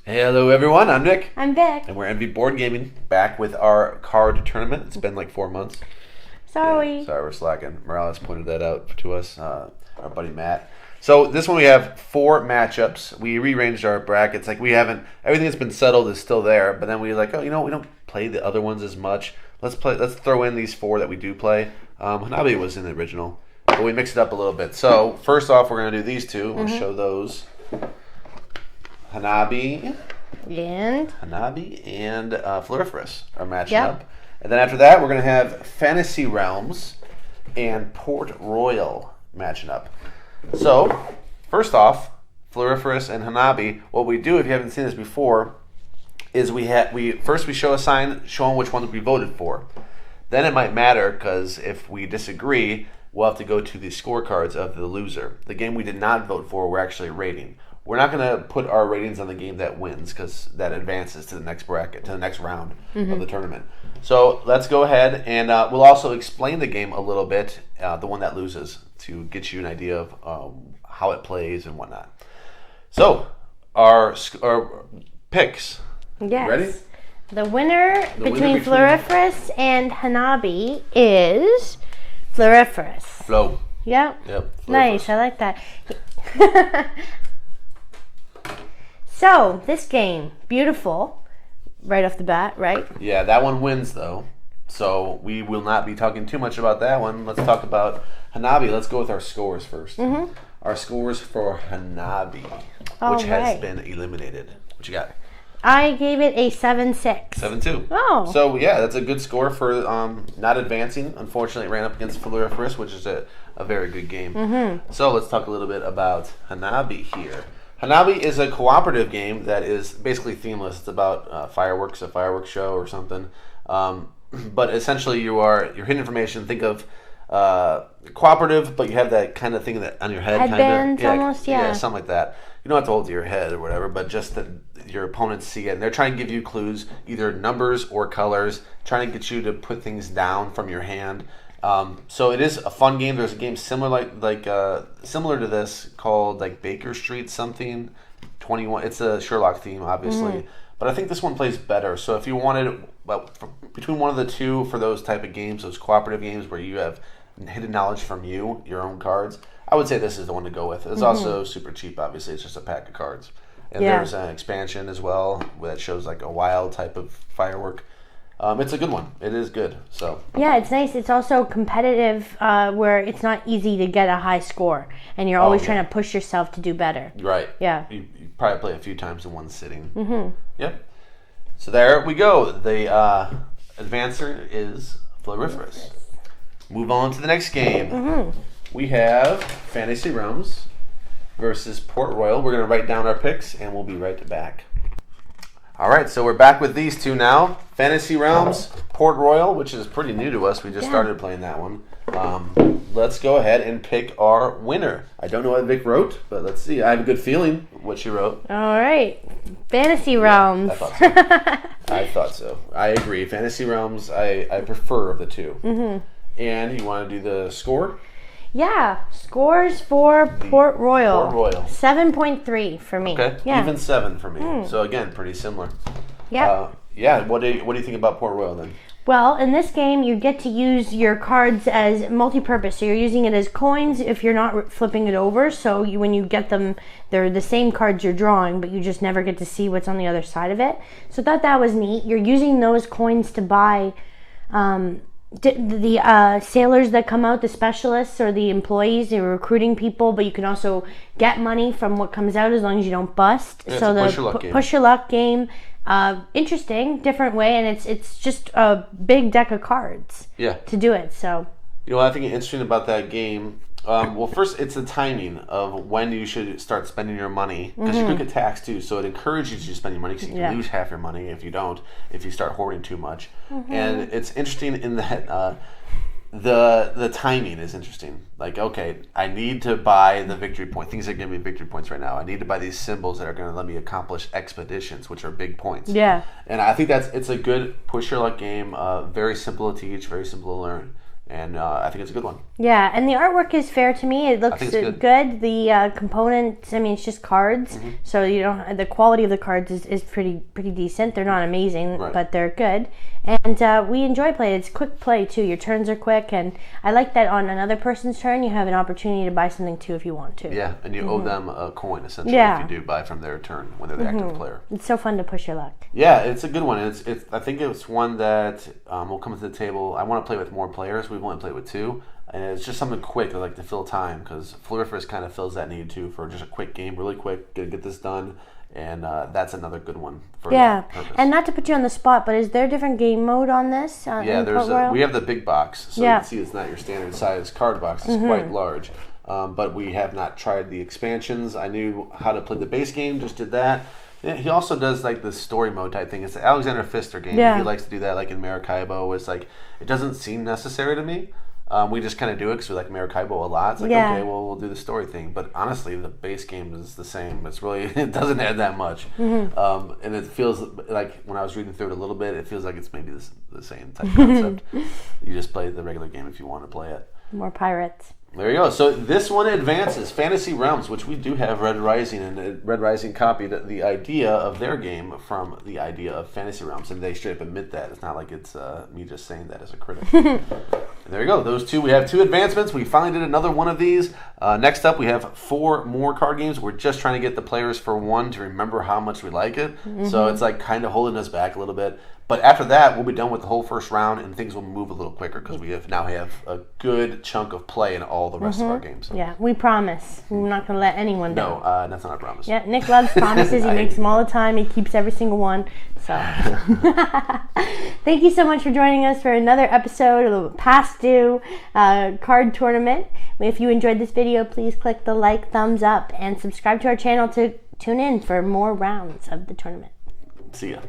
Hey, hello everyone, I'm Nick. I'm Vic. And we're Envy Board Gaming, back with our card tournament. It's been like 4 months. Sorry. Yeah, sorry, we're slacking. Morales pointed that out to us, our buddy Matt. So this one we have 4 matchups. We rearranged our brackets. Like everything that's been settled is still there, but then we we don't play the other ones as much. Let's throw in these 4 that we do play. Hanabi was in the original, but we mixed it up a little bit. So first off, we're going to do these 2. We'll show those. Hanabi and Floriferous are matching up. And then after that, we're going to have Fantasy Realms and Port Royal matching up. So, first off, Floriferous and Hanabi, what we do, if you haven't seen this before, is we show a sign showing which ones we voted for. Then it might matter, because if we disagree, we'll have to go to the scorecards of the loser. The game we did not vote for, we're actually rating. We're not going to put our ratings on the game that wins, because that advances to the next bracket, to the next round of the tournament. So let's go ahead, and we'll also explain the game a little bit, the one that loses, to get you an idea of how it plays and whatnot. So, our picks. Yes. Ready? The winner between Floriferous and Hanabi is Floriferous. Flo. Yep. Yep. Nice, I like that. So, this game, beautiful, right off the bat, right? Yeah, that one wins, though. So, we will not be talking too much about that one. Let's talk about Hanabi. Let's go with our scores first. Our scores for Hanabi, which has been eliminated. What you got? I gave it a 7-6. 7-2. Oh. So, yeah, that's a good score for not advancing. Unfortunately, it ran up against Floriferous, which is a very good game. So, let's talk a little bit about Hanabi here. Hanabi is a cooperative game that is basically themeless. It's about a fireworks show or something. But essentially, you're hidden information. Think of cooperative, but you have that kind of thing that on your head. Headbands, almost, yeah. Yeah, something like that. You don't have to hold it to your head or whatever, but just that your opponents see it. And they're trying to give you clues, either numbers or colors, trying to get you to put things down from your hand. So it is a fun game. There's a game similar to this called like Baker Street something 21. It's a Sherlock theme, obviously, but I think this one plays better. So if you wanted between one of the 2 for those type of games, those cooperative games where you have hidden knowledge from your own cards, I would say this is the one to go with. It's also super cheap. Obviously, it's just a pack of cards, and there's an expansion as well that shows like a wild type of firework. It's a good one. It is good. So yeah, it's nice. It's also competitive, where it's not easy to get a high score, and you're always trying to push yourself to do better. Right. Yeah. You probably play a few times in one sitting. Yep. So there we go. The advancer is Floriferous. Move on to the next game. We have Fantasy Realms versus Port Royal. We're going to write down our picks, and we'll be right back. All right, so we're back with these 2 now. Fantasy Realms, Port Royal, which is pretty new to us. We just started playing that one. Let's go ahead and pick our winner. I don't know what Vic wrote, but let's see. I have a good feeling what she wrote. All right. Fantasy Realms. I thought so. I agree. Fantasy Realms, I prefer of the 2. And you want to do the score? Yeah, scores for Port Royal. Port Royal. 7.3 for me. Okay, yeah. Even 7 for me. So again, pretty similar. Yeah. What do you think about Port Royal then? Well, in this game, you get to use your cards as multi-purpose. So you're using it as coins if you're not flipping it over. So when you get them, they're the same cards you're drawing, but you just never get to see what's on the other side of it. So I thought that was neat. You're using those coins to buy the sailors that come out, the specialists or the employees. You're recruiting people, but you can also get money from what comes out as long as you don't bust. Yeah, so the push your luck game. Interesting, different way, and it's just a big deck of cards. To do it. So what I think is interesting about that game. Well, first, it's the timing of when you should start spending your money, because you could get taxed too. So it encourages you to spend your money, because you can lose half your money if you start hoarding too much. And it's interesting in that the timing is interesting. Like, okay, I need to buy the victory point. Things that give me victory points right now. I need to buy these symbols that are going to let me accomplish expeditions, which are big points. Yeah. And I think it's a good push your luck game. Very simple to teach, very simple to learn. And I think it's a good one. Yeah, and the artwork is fair to me. It looks think it's good. The components, I mean, it's just cards, so you don't. The quality of the cards is pretty decent. They're not amazing, but they're good. And we enjoy playing. It's quick play too. Your turns are quick, and I like that on another person's turn you have an opportunity to buy something too if you want to. Yeah, and you owe them a coin essentially if you do buy from their turn when they're the active player. It's so fun to push your luck. Yeah, it's a good one. It's I think it's one that will come to the table. I want to play with more players. We've only played with 2, and it's just something quick. I like to fill time because Floriferous kind of fills that need too for just a quick game, really quick, get this done. And that's another good one for that purpose. And not to put you on the spot, but is there a different game mode on this? We have the big box, so you can see it's not your standard size card box. It's quite large, but we have not tried the expansions. I knew how to play the base game, just did that. Yeah, he also does like the story mode type thing. It's the Alexander Pfister game. He likes to do that, like in Maracaibo. It's like it doesn't seem necessary to me. We just kind of do it because we like Maracaibo a lot. It's like, okay, well, we'll do the story thing. But honestly, the base game is the same. It's really, it doesn't add that much. And it feels like, when I was reading through it a little bit, it feels like it's maybe the same type concept. You just play the regular game if you want to play it. More pirates. There you go. So this one advances Fantasy Realms, which we do have Red Rising, and Red Rising copied the idea of their game from the idea of Fantasy Realms, and they straight up admit that. It's not like it's me just saying that as a critic. There you go. Those 2. We have 2 advancements. We finally did another one of these. Next up, we have 4 more card games. We're just trying to get the players for 1 to remember how much we like it. So it's like kind of holding us back a little bit. But after that, we'll be done with the whole first round, and things will move a little quicker because we now have a good chunk of play in all the rest of our games. So. Yeah, we promise. We're not going to let anyone down. No, that's not a promise. Yeah, Nick loves promises. He makes them all the time. He keeps every single one. So, thank you so much for joining us for another episode of the Past Due Card Tournament. If you enjoyed this video, please click the like, thumbs up, and subscribe to our channel to tune in for more rounds of the tournament. See ya.